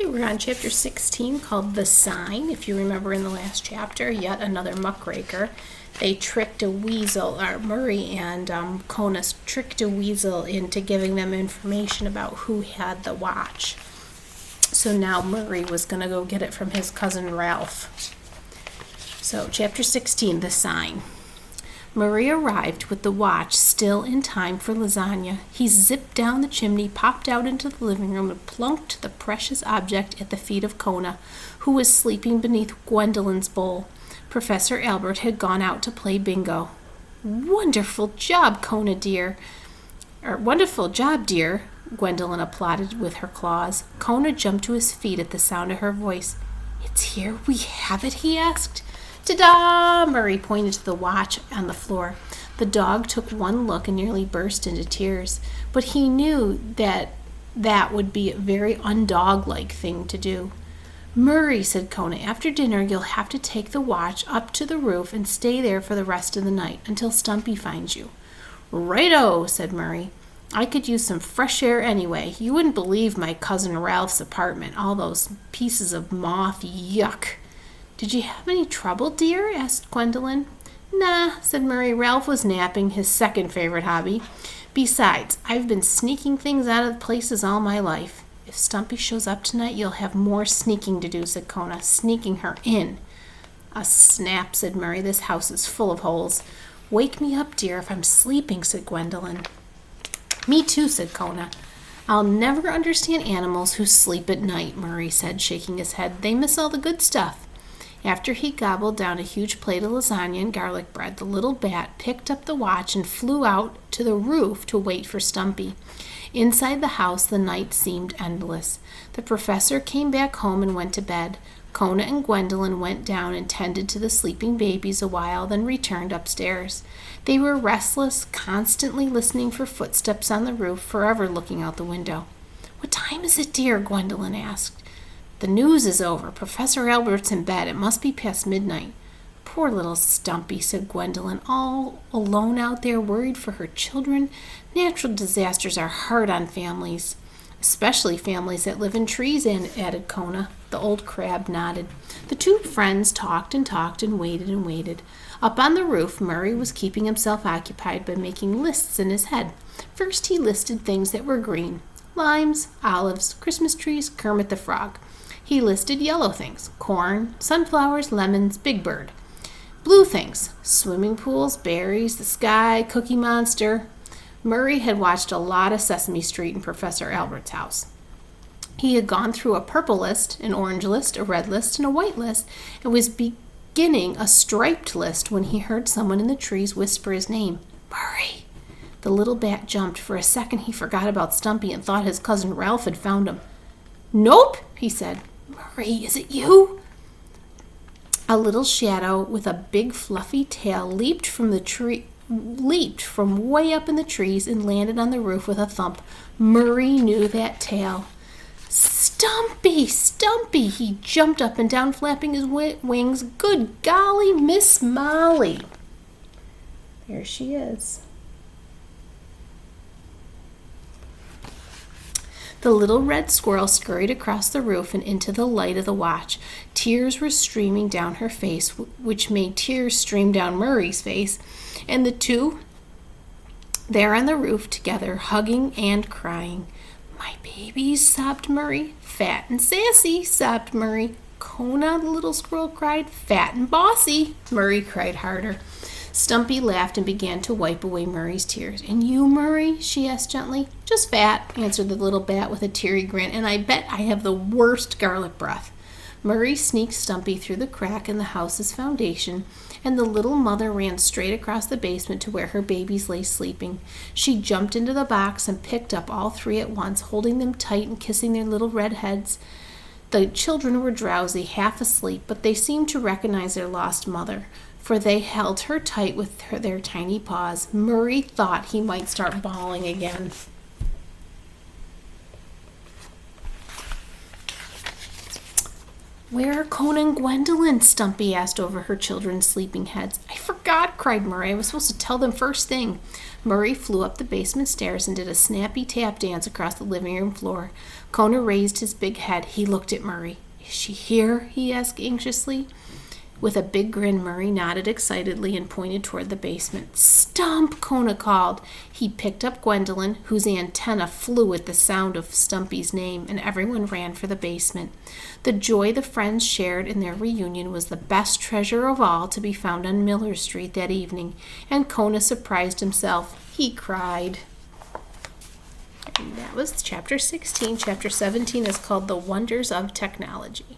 Okay, we're on chapter 16 called The Sign. If you remember in the last chapter, yet another muckraker. They tricked a weasel, or Murray and Conus tricked a weasel into giving them information about who had the watch. So now Murray was going to go get it from his cousin Ralph. So chapter 16, The Sign. Murray arrived with the watch still in time for lasagna. He zipped down the chimney, popped out into the living room, and plunked the precious object at the feet of Kona, who was sleeping beneath Gwendolyn's bowl. Professor Albert had gone out to play bingo. Wonderful job, Kona dear. Wonderful job, dear, Gwendolyn applauded with her claws. Kona jumped to his feet at the sound of her voice. It's here, we have it, he asked. Ta-da! Murray pointed to the watch on the floor. The dog took one look and nearly burst into tears, but he knew that would be a very undog-like thing to do. Murray, said Kona, after dinner you'll have to take the watch up to the roof and stay there for the rest of the night until Stumpy finds you. Righto, said Murray. I could use some fresh air anyway. You wouldn't believe my cousin Ralph's apartment. All those pieces of moth, yuck. Did you have any trouble, dear? Asked Gwendolyn. Nah, said Murray. Ralph was napping, his second favorite hobby. Besides, I've been sneaking things out of places all my life. If Stumpy shows up tonight, you'll have more sneaking to do, said Kona, sneaking her in. A snap, said Murray. This house is full of holes. Wake me up, dear, if I'm sleeping, said Gwendolyn. Me too, said Kona. I'll never understand animals who sleep at night, Murray said, shaking his head. They miss all the good stuff. After he gobbled down a huge plate of lasagna and garlic bread, the little bat picked up the watch and flew out to the roof to wait for Stumpy. Inside the house, the night seemed endless. The professor came back home and went to bed. Kona and Gwendolyn went down and tended to the sleeping babies a while, then returned upstairs. They were restless, constantly listening for footsteps on the roof, forever looking out the window. What time is it, dear? Gwendolyn asked. The news is over. Professor Albert's in bed. It must be past midnight. Poor little Stumpy, said Gwendolyn, all alone out there, worried for her children. Natural disasters are hard on families, especially families that live in trees, added Kona. The old crab nodded. The two friends talked and waited and waited. Up on the roof, Murray was keeping himself occupied by making lists in his head. First, he listed things that were green. Limes, olives, Christmas trees, Kermit the Frog. He listed yellow things, corn, sunflowers, lemons, Big Bird. Blue things, swimming pools, berries, the sky, Cookie Monster. Murray had watched a lot of Sesame Street in Professor Albert's house. He had gone through a purple list, an orange list, a red list, and a white list, and was beginning a striped list when he heard someone in the trees whisper his name. Murray! The little bat jumped. For a second he forgot about Stumpy and thought his cousin Ralph had found him. Nope, he said. Murray, is it you? A little shadow with a big fluffy tail leaped from way up in the trees and landed on the roof with a thump. Murray knew that tail. Stumpy! Stumpy! He jumped up and down, flapping his wings. Good golly, Miss Molly! There she is. The little red squirrel scurried across the roof and into the light of the watch. Tears were streaming down her face, which made tears stream down Murray's face, and the two there on the roof together, hugging and crying. My babies, sobbed Murray. Fat and sassy, sobbed Murray. Kona, the little squirrel cried. Fat and bossy, Murray cried harder. Stumpy laughed and began to wipe away Murray's tears. And you, Murray? She asked gently. Just fat, answered the little bat with a teary grin, and I bet I have the worst garlic breath. Murray sneaked Stumpy through the crack in the house's foundation, and the little mother ran straight across the basement to where her babies lay sleeping. She jumped into the box and picked up all three at once, holding them tight and kissing their little red heads. The children were drowsy, half asleep, but they seemed to recognize their lost mother, for they held her tight with their tiny paws. Murray thought he might start bawling again. Where are Kona and Gwendolyn? Stumpy asked over her children's sleeping heads. I forgot God, cried Murray. I was supposed to tell them first thing. Murray flew up the basement stairs and did a snappy tap dance across the living room floor. Kona raised his big head. He looked at Murray. Is she here? He asked anxiously. With a big grin, Murray nodded excitedly and pointed toward the basement. Stump! Kona called. He picked up Gwendolyn, whose antenna flew at the sound of Stumpy's name, and everyone ran for the basement. The joy the friends shared in their reunion was the best treasure of all to be found on Miller Street that evening, and Kona surprised himself. He cried. And that was chapter 16. Chapter 17 is called The Wonders of Technology.